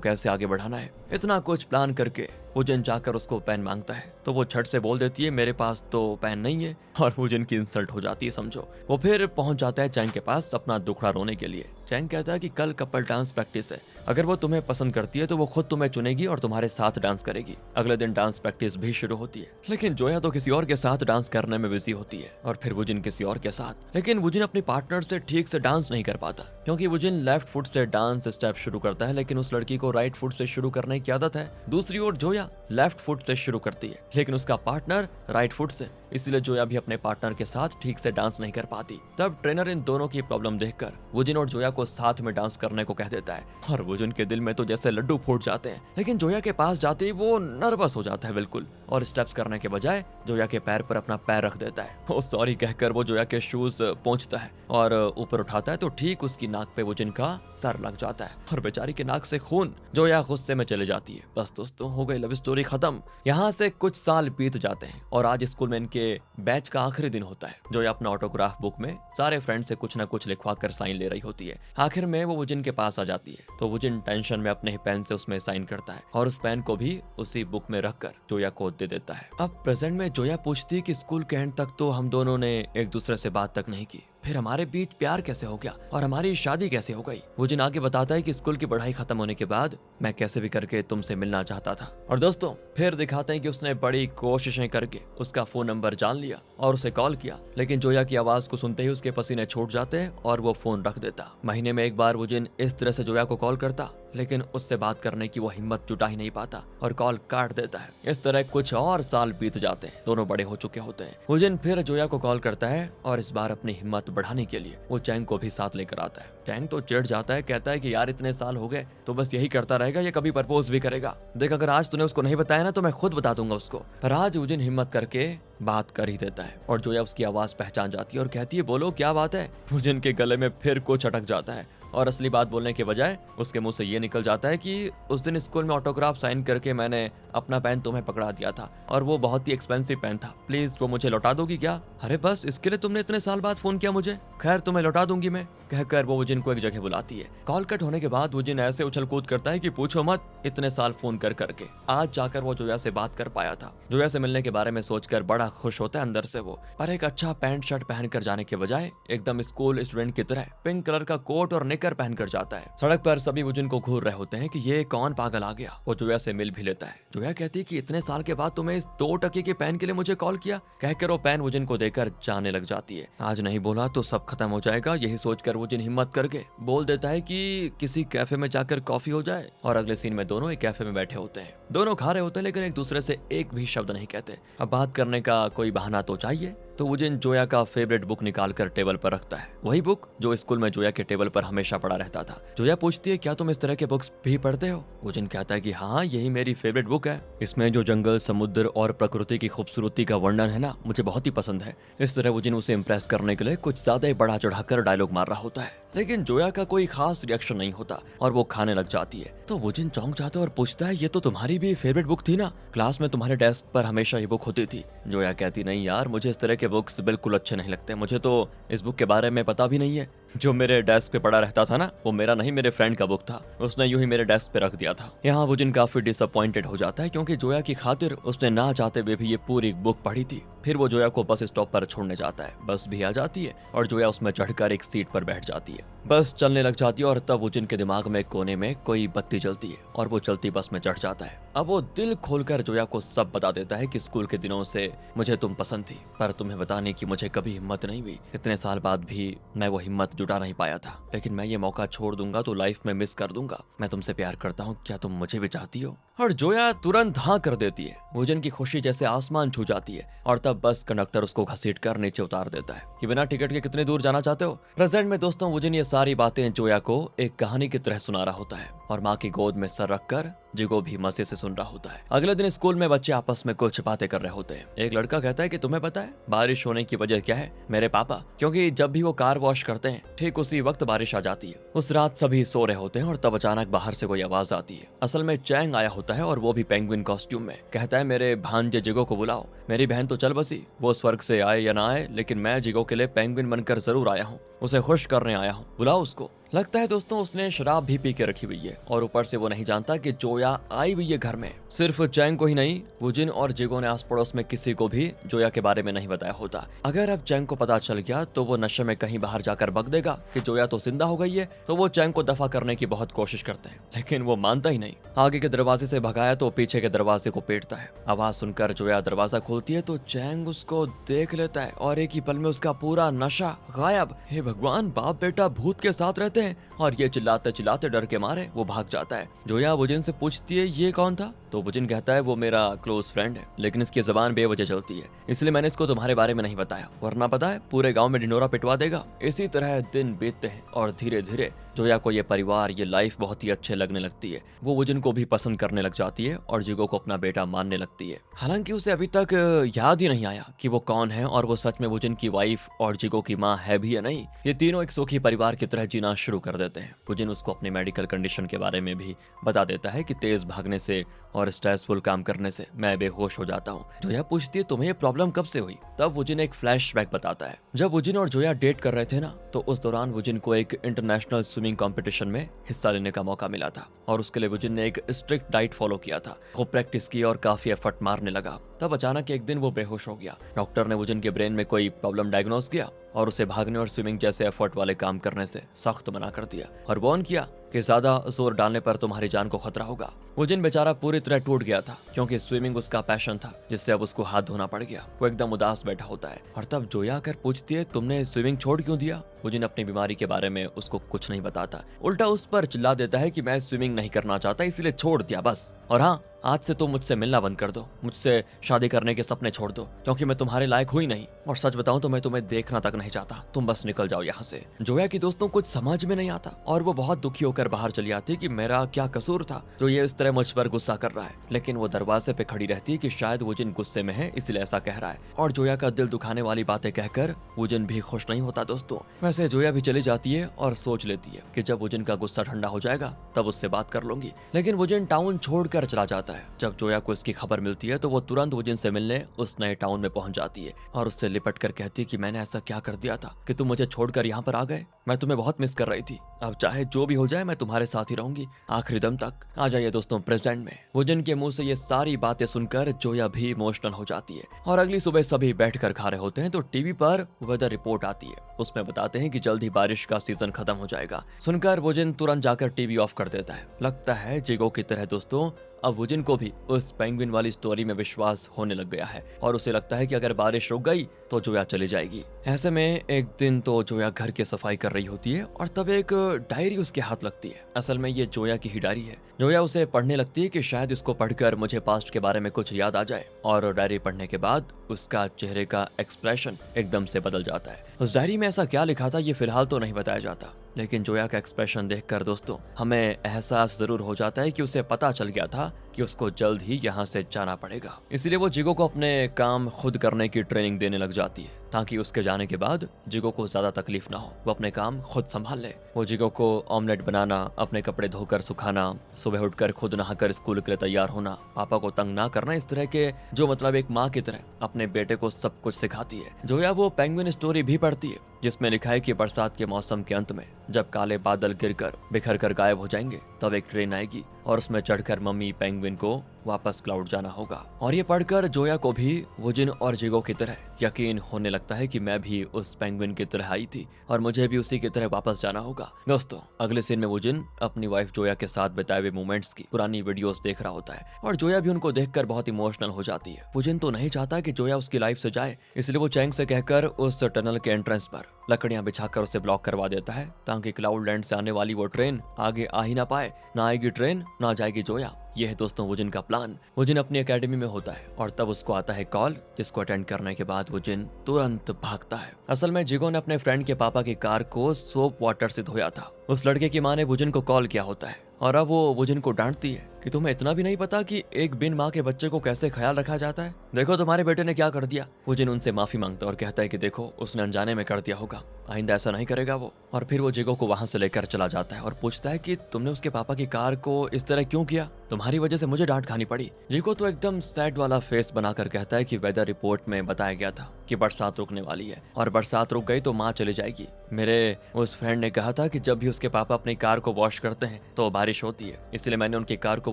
कैसे आगे बढ़ाना है। इतना कुछ प्लान करके वुजिन जाकर उसको पेन मांगता है तो वो झट से बोल देती है मेरे पास तो पेन नहीं है, और वुजिन की इंसल्ट हो जाती है समझो। वो फिर पहुंच जाता है चैंग के पास अपना दुखड़ा रोने के लिए। चैंग कहता है कि कल कपल डांस प्रैक्टिस है, अगर वो तुम्हें पसंद करती है तो वो खुद तुम्हें चुनेगी और तुम्हारे साथ डांस करेगी। अगले दिन डांस प्रैक्टिस भी शुरू होती है, लेकिन जोया तो किसी और के साथ डांस करने में बिजी होती है और फिर वुजिन किसी और के साथ। लेकिन वुजिन अपनी पार्टनर से ठीक से डांस नहीं कर पाता, क्योंकि वुजिन लेफ्ट फुट से डांस स्टेप शुरू करता है, लेकिन उस लड़की को राइट फुट से शुरू करने की आदत है। दूसरी ओर जोया लेफ्ट फुट से शुरू करती है, लेकिन उसका पार्टनर राइट फुट से, इसलिए जोया भी अपने पार्टनर के साथ ठीक से डांस नहीं कर पाती। तब ट्रेनर इन दोनों की प्रॉब्लम देखकर वुजिन और जोया को साथ में डांस करने को कह देता है, और वुजिन के दिल में तो जैसे लड्डू फूट जाते हैं। लेकिन जोया के पास जाते ही वो नर्वस हो जाता है बिल्कुल, और स्टेप्स करने के बजाय जोया के पैर पर अपना पैर रख देता है। वो सॉरी कहकर वो जोया के शूज पहुंचता है और ऊपर उठाता है तो ठीक उसकी नाक पे वुजिन का सर लग जाता है और बेचारी की नाक से खून। जोया गुस्से में चले जाती है। बस दोस्तों, हो गई लव स्टोरी खत्म। यहाँ से कुछ साल बीत जाते हैं और आज स्कूल में इनके बैच का आखिरी दिन होता है। जोया अपना ऑटोग्राफ बुक में सारे फ्रेंड से कुछ न कुछ लिखवा कर साइन ले रही होती है। आखिर में वो वुजिन के पास आ जाती है तो वुजिन टेंशन में अपने पेन से उसमें साइन करता है और उस पेन को भी उसी बुक में रखकर जोया को दे देता है। अब प्रेजेंट में जोया पूछती है कि स्कूल के एंड तक तो हम दोनों ने एक दूसरे से बात तक नहीं की, फिर हमारे बीच प्यार कैसे हो गया और हमारी शादी कैसे हो गई। वुजिन आगे बताता है कि स्कूल की पढ़ाई खत्म होने के बाद मैं कैसे भी करके तुमसे मिलना चाहता था। और दोस्तों फिर दिखाते हैं कि उसने बड़ी कोशिशें करके उसका फोन नंबर जान लिया और उसे कॉल किया, लेकिन जोया की आवाज को सुनते ही उसके पसीने छूट जाते हैं और वो फोन रख देता। महीने में एक बार वुजिन इस तरह से जोया को कॉल करता, लेकिन उससे बात करने की वो हिम्मत जुटा ही नहीं पाता और कॉल काट देता है। इस तरह कुछ और साल बीत जाते हैं, दोनों बड़े हो चुके होते हैं। वुजिन फिर जोया को कॉल करता है और इस बार अपनी हिम्मत बढ़ाने के लिए वो चैंग को भी साथ लेकर आता है। चैंग तो चिढ़ जाता है, कहता है कि यार इतने साल हो गए तो बस यही करता रहेगा, ये कभी प्रपोज भी करेगा। देख अगर आज तूने उसको नहीं बताया ना तो मैं खुद बता दूंगा उसको। पर आज वुजिन हिम्मत करके बात कर ही देता है और जोया उसकी आवाज पहचान जाती है और कहती है बोलो क्या बात है। वुजिन के गले में फिर कुछ अटक जाता है और असली बात बोलने के बजाय उसके मुंह से ये निकल जाता है कि उस दिन स्कूल में ऑटोग्राफ साइन करके मैंने अपना पेन तुम्हें पकड़ा दिया था और वो बहुत ही एक्सपेंसिव पेन था, प्लीज वो मुझे लौटा दोगी क्या? अरे बस इसके लिए तुमने इतने साल बाद फोन किया मुझे? खैर तुम्हें लौटा दूंगी मैं, कहकर वो वुजिन को एक जगह बुलाती है। कॉल कट होने के बाद वुजिन ऐसे उछल कूद करता है कि पूछो मत, इतने साल फोन कर करके आज जाकर वो जोया से बात कर पाया था। जोया से मिलने के बारे में सोचकर बड़ा खुश होता है अंदर से वो, पर एक अच्छा पैंट शर्ट पहन कर जाने के बजाय एकदम स्कूल स्टूडेंट की तरह पिंक कलर का कोट और निकर पहन कर जाता है। सड़क पर सभी वुजिन को घूर रहे होते हैं कि ये कौन पागल आ गया। वो जोया से मिल भी लेता है। जोया कहती है कि इतने साल के बाद तुम्हें इस 2 टके के पेन के लिए मुझे कॉल किया, कहकर वो पेन वुजिन को देकर जाने लग जाती है। आज नहीं बोला तो सब खत्म हो जाएगा, यही सोचकर वुजिन हिम्मत करके बोल देता है कि किसी कैफे में जाकर कॉफी हो जाए। और अगले सीन में दोनों एक कैफे में बैठे होते हैं। दोनों खा रहे होते हैं लेकिन एक दूसरे से एक भी शब्द नहीं कहते। अब बात करने का कोई बहाना तो चाहिए, तो वुजिन जोया का फेवरेट बुक निकाल कर टेबल पर रखता है, वही बुक जो स्कूल में जोया के टेबल पर हमेशा पड़ा रहता था। जोया पूछती है क्या तुम इस तरह के बुक्स भी पढ़ते हो? वुजिन कहता है कि हाँ यही मेरी फेवरेट बुक है, इसमें जो जंगल समुद्र और प्रकृति की खूबसूरती का वर्णन है ना मुझे बहुत ही पसंद है। इस तरह वुजिन उसे इम्प्रेस करने के लिए कुछ ज्यादा ही बढ़ा चढ़ाकर डायलॉग मार रहा होता है, लेकिन जोया का कोई खास रिएक्शन नहीं होता और वो खाने लग जाती है। तो वुजिन चौंक जाता है और पूछता है ये तो तुम्हारी भी फेवरेट बुक थी ना, क्लास में तुम्हारे डेस्क पर हमेशा ये बुक होती थी। जोया कहती नहीं यार मुझे इस तरह के बुक्स बिल्कुल अच्छे नहीं लगते, मुझे तो इस बुक के बारे में पता भी नहीं है। जो मेरे डेस्क पे पड़ा रहता था ना वो मेरा नहीं मेरे फ्रेंड का बुक था, उसने यूं ही मेरे डेस्क पे रख दिया था। यहाँ वुजिन काफी डिसअपॉइंटेड हो जाता है क्योंकि जोया की खातिर उसने ना चाहते हुए भी ये पूरी बुक पढ़ी थी। फिर वो जोया को बस स्टॉप पर छोड़ने जाता है। बस भी आ जाती है और जोया उसमें चढ़कर एक सीट पर बैठ जाती है। बस चलने लग जाती है और तब वुजिन के दिमाग में कोने में कोई बत्ती जलती है और वो चलती बस में चढ़ जाता है। अब वो दिल खोलकर जोया को सब बता देता है कि स्कूल के दिनों से मुझे तुम पसंद थी, पर तुम्हें बताने की मुझे कभी हिम्मत नहीं हुई। इतने साल बाद भी मैं वो हिम्मत जुटा नहीं पाया था, लेकिन मैं ये मौका छोड़ दूंगा तो लाइफ में मिस कर दूंगा। मैं तुमसे प्यार करता हूँ, क्या तुम मुझे भी चाहती हो? और जोया तुरंत हाँ कर देती है। वुजिन की खुशी जैसे आसमान छू जाती है और तब बस कंडक्टर उसको घसीट कर नीचे उतार देता है कि बिना टिकट के कितने दूर जाना चाहते हो। प्रेजेंट में दोस्तों वुजिन ये सारी बातें जोया को एक कहानी की तरह सुना रहा होता है और माँ की गोद में सर रखकर जिगो भी मजे से सुन रहा होता है। अगले दिन स्कूल में बच्चे आपस में कुछ बातें कर रहे होते हैं। एक लड़का कहता है कि तुम्हें पता है बारिश होने की वजह क्या है? मेरे पापा, क्योंकि जब भी वो कार वॉश करते हैं ठीक उसी वक्त बारिश आ जाती है। उस रात सभी सो रहे होते हैं और तब अचानक बाहर से कोई आवाज आती है। असल में चैंग आया होता है और वो भी पेंगुइन कॉस्ट्यूम में। कहता है मेरे भांजे जिगो को बुलाओ, मेरी बहन तो चल बसी, वो स्वर्ग से आए या ना आए लेकिन मैं जिगो के लिए पेंगुइन बनकर जरूर आया हूँ, उसे खुश करने आया हूँ, बुलाओ उसको। लगता है दोस्तों उसने शराब भी पी के रखी हुई है और ऊपर से वो नहीं जानता कि जोया आई हुई है घर में। सिर्फ चैंग को ही नहीं, वुजिन और जिगो ने आस पड़ोस में किसी को भी जोया के बारे में नहीं बताया होता। अगर अब चैंग को पता चल गया तो वो नशे में कहीं बाहर जाकर बक देगा कि जोया तो जिंदा हो गई है। तो वो चैंग को दफा करने की बहुत कोशिश करते हैं लेकिन वो मानता ही नहीं। आगे के दरवाजे से भगाया तो पीछे के दरवाजे को पीटता है। आवाज सुनकर जोया दरवाजा खोलती है तो चैंग उसको देख लेता है और एक ही पल में उसका पूरा नशा गायब। हे भगवान, बाप बेटा भूत के साथ रहते हैं। और ये चिल्लाते चिल्लाते डर के मारे वो भाग जाता है। जोया वुजिन से पूछती है ये कौन था? तो वुजिन कहता है वो मेरा क्लोज फ्रेंड है, लेकिन इसकी जबान बेवजह चलती है इसलिए मैंने इसको तुम्हारे बारे में नहीं बताया, वरना पता है पूरे गांव में ढिंडोरा पिटवा देगा। इसी तरह दिन बीतते हैं और धीरे धीरे जोया को ये परिवार, ये लाइफ बहुत ही अच्छे लगने लगती है। वो वुजिन को भी पसंद करने लग जाती है और जिगो को अपना बेटा मानने लगती है। हालांकि उसे अभी तक याद ही नहीं आया कि वो कौन है और वो सच में वुजिन की वाइफ और जिगो की माँ है भी या नहीं। ये तीनों एक सुखी परिवार की तरह जीना शुरू कर देते हैं। वुजिन उसको अपनी मेडिकल कंडीशन के बारे में भी बता देता है कि तेज भागने से और स्ट्रेसफुल काम करने से मैं बेहोश हो जाता हूँ। जोया पूछती है तुम्हें ये प्रॉब्लम कब से हुई? तब वुजिन एक फ्लैशबैक बताता है। जब वुजिन और जोया डेट कर रहे थे ना, तो उस दौरान वुजिन को एक इंटरनेशनल स्विमिंग कंपटीशन में हिस्सा लेने का मौका मिला था और उसके लिए वुजिन ने एक स्ट्रिक्ट डाइट फॉलो किया था, खूब प्रैक्टिस की और काफी एफर्ट मारने लगा। तब अचानक एक दिन वो बेहोश हो गया। डॉक्टर ने वुजिन के ब्रेन में कोई प्रॉब्लम डायग्नोस किया और उसे भागने और स्विमिंग जैसे एफर्ट वाले काम करने से सख्त मना कर दिया और वार्न किया कि ज्यादा जोर डालने पर तुम्हारी जान को खतरा होगा। वुजिन बेचारा पूरी तरह टूट गया था क्योंकि स्विमिंग उसका पैशन था, जिससे अब उसको हाथ धोना पड़ गया। वो एकदम उदास बैठा होता है और तब जोया आकर पूछती है तुमने स्विमिंग छोड़ क्यों दिया? वुजिन अपनी बीमारी के बारे में उसको कुछ नहीं बताता, उल्टा उस पर चिल्ला देता है कि मैं स्विमिंग नहीं करना चाहता इसलिए छोड़ दिया बस। और हाँ, आज से तुम मुझसे मिलना बंद कर दो, मुझसे शादी करने के सपने छोड़ दो, क्योंकि मैं तुम्हारे लायक हुई नहीं और सच बताऊं तो मैं तुम्हें देखना तक नहीं चाहता, तुम बस निकल जाओ यहाँ से। जोया की दोस्तों कुछ समझ में नहीं आता और वो बहुत दुखी होकर बाहर चली आती कि मेरा क्या कसूर था जो ये इस तरह मुझ पर गुस्सा कर रहा है। लेकिन वो दरवाजे पे खड़ी रहती है कि शायद वुजिन गुस्से में है इसलिए ऐसा कह रहा है और जोया का दिल दुखाने वाली बातें कहकर वुजिन भी खुश नहीं होता दोस्तों। वैसे जोया भी चली जाती है और सोच लेती है कि जब वुजिन का गुस्सा ठंडा हो जाएगा तब उससे बात कर लूंगी। लेकिन वुजिन टाउन छोड़कर चला जाता है। जब जोया को इसकी खबर मिलती है तो वो तुरंत वुजिन से मिलने उस नए टाउन में पहुंच जाती है और उससे लिपट कर कहती है कि मैंने ऐसा क्या कर दिया था कि तुम मुझे छोड़कर यहाँ पर आ गए, मैं तुम्हें बहुत मिस कर रही थी, अब चाहे जो भी हो जाए मैं तुम्हारे साथ ही रहूंगी आखिरी दम तक। आ जाइए दोस्तों प्रेजेंट में। वुजिन के मुंह से ये सारी बातें सुनकर जोया भी इमोशनल हो जाती है और अगली सुबह सभी बैठकर खा रहे होते हैं तो टीवी पर वेदर रिपोर्ट आती है। उसमें बताते हैं कि जल्द ही बारिश का सीजन खत्म हो जाएगा। सुनकर वुजिन तुरंत जाकर टीवी ऑफ कर देता है। लगता है जिगो की तरह दोस्तों अब वुजिन को भी उस पेंगुइन वाली स्टोरी में विश्वास होने लग गया है और उसे लगता है कि अगर बारिश रुक गई तो जोया चली जाएगी। ऐसे में एक दिन तो जोया घर की सफाई कर रही होती है और तब एक डायरी उसके हाथ लगती है। असल में ये जोया की ही डायरी है। जोया उसे पढ़ने लगती है कि शायद इसको पढ़कर मुझे पास्ट के बारे में कुछ याद आ जाए और डायरी पढ़ने के बाद उसका चेहरे का एक्सप्रेशन एकदम से बदल जाता है। उस डायरी में ऐसा क्या लिखा था ये फिलहाल तो नहीं बताया जाता, लेकिन जोया का एक्सप्रेशन देखकर दोस्तों हमें एहसास जरूर हो जाता है कि उसे पता चल गया था कि उसको जल्द ही यहाँ से जाना पड़ेगा। इसलिए वो जिगो को अपने काम खुद करने की ट्रेनिंग देने लग जाती है ताकि उसके जाने के बाद जिगो को ज्यादा तकलीफ ना हो, वो अपने काम खुद संभाल ले। वो जिगो को ऑमलेट बनाना, अपने कपड़े धोकर सुखाना, सुबह उठकर खुद नहाकर स्कूल के लिए तैयार होना, पापा को तंग ना करना, इस तरह के जो मतलब एक माँ की तरह अपने बेटे को सब कुछ सिखाती है। जोया वो पेंगुइन स्टोरी भी पढ़ती है जिसमें लिखा है कि बरसात के मौसम के अंत में जब काले बादल गिरकर बिखर कर गायब हो जाएंगे तब एक ट्रेन आएगी और उसमें चढ़कर मम्मी पेंगुइन को वापस क्लाउड जाना होगा। और ये पढ़कर जोया को भी वुजिन और जिगो की तरह यकीन होने लगता है कि मैं भी उस पेंगुइन की तरह आई थी और मुझे भी उसी की तरह वापस जाना होगा। दोस्तों अगले सीन में वुजिन अपनी वाइफ जोया के साथ बिताए हुए मोमेंट्स की पुरानी वीडियोस देख रहा होता है और जोया भी उनको देखकर बहुत इमोशनल हो जाती है। वुजिन तो नहीं चाहता कि जोया उसकी लाइफ से जाए, इसलिए वो चैंग से कहकर उस टनल के एंट्रेंस पर लकड़ियां बिछाकर उसे ब्लॉक करवा देता है ताकि क्लाउड लैंड से आने वाली वो ट्रेन आगे आ ही ना पाए। ना आएगी ट्रेन, ना जाएगी जोया। यह है दोस्तों वुजिन का प्लान। वुजिन अपनी एकेडमी में होता है और तब उसको आता है कॉल, जिसको अटेंड करने के बाद वुजिन तुरंत भागता है। असल में जिगो ने अपने फ्रेंड के पापा की कार को सोप वाटर से धोया था। उस लड़के की माँ ने वुजिन को कॉल किया होता है और अब वो वुजिन को डांटती है कि तुम्हें इतना भी नहीं पता कि एक बिन माँ के बच्चे को कैसे ख्याल रखा जाता है। देखो तुम्हारे बेटे ने क्या कर दिया। वो जिन उनसे माफी मांगता है और कहता है कि देखो उसने अनजाने में कर दिया होगा, आइंदा ऐसा नहीं करेगा वो। और फिर वो जिगो को वहां से लेकर चला जाता है और पूछता है कि तुमने उसके पापा की कार को इस तरह क्यों किया, तुम्हारी वजह से मुझे डांट खानी पड़ी। जिगो तो एकदम सैड वाला फेस बनाकर कहता है कि वेदर रिपोर्ट में बताया गया था कि बरसात रुकने वाली है और बरसात रुक गई तो माँ चली जाएगी। मेरे उस फ्रेंड ने कहा था कि जब भी उसके पापा अपनी कार को वॉश करते हैं तो बारिश होती है, इसलिए मैंने उनकी कार को